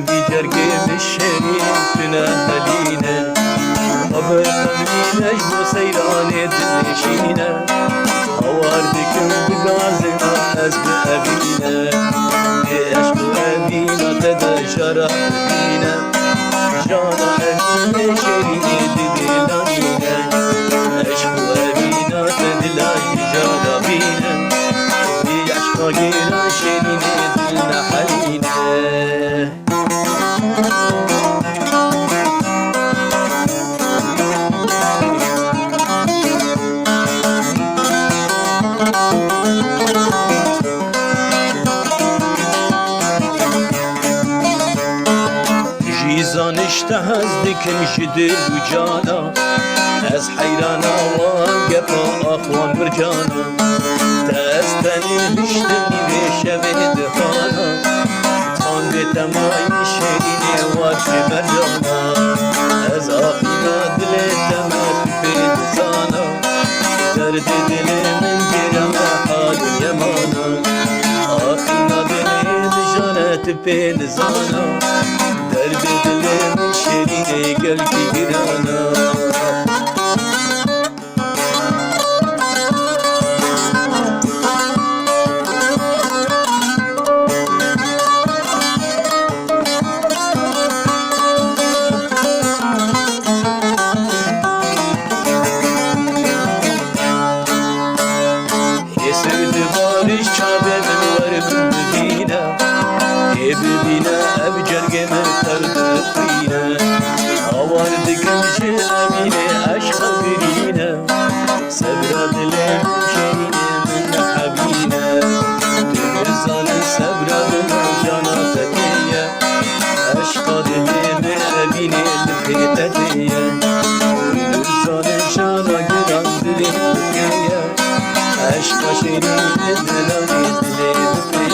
في جرقم الشريف تنهلينا وبرمينا جبو سيراني دلشينا هواردكم بغازنا حسب أبينا عشق أبينا تدر شرح بينا جانا أبينا شريني دلالينا عشق أبينا تدلالي جانا بينا عشق غير شريني دلنا حلينا جيزان اشتهز دكم شدل وجانا از حيرانا وانقفا اخوان مرجانا تستني لشتني بشبه دخانا تان بتماي شريني وارش مرجانا از آخينا دل تمت بيدزانا درد دل من گرم حال يمانا آخينا دل جانت بيدزانا درد دل من شريني قلبي گرانا بارش چابه من ورم ببینه ببینه اب جرگه من کرد خوینه آواردگم چه امینه عشق برینه صبر دلم شینه من حبینه دلزان صبر من جانا تکیه عشق دلم امینه لفیتتیه دلزان جانا گران دلم تکیه عشق شیرین دلانی دلی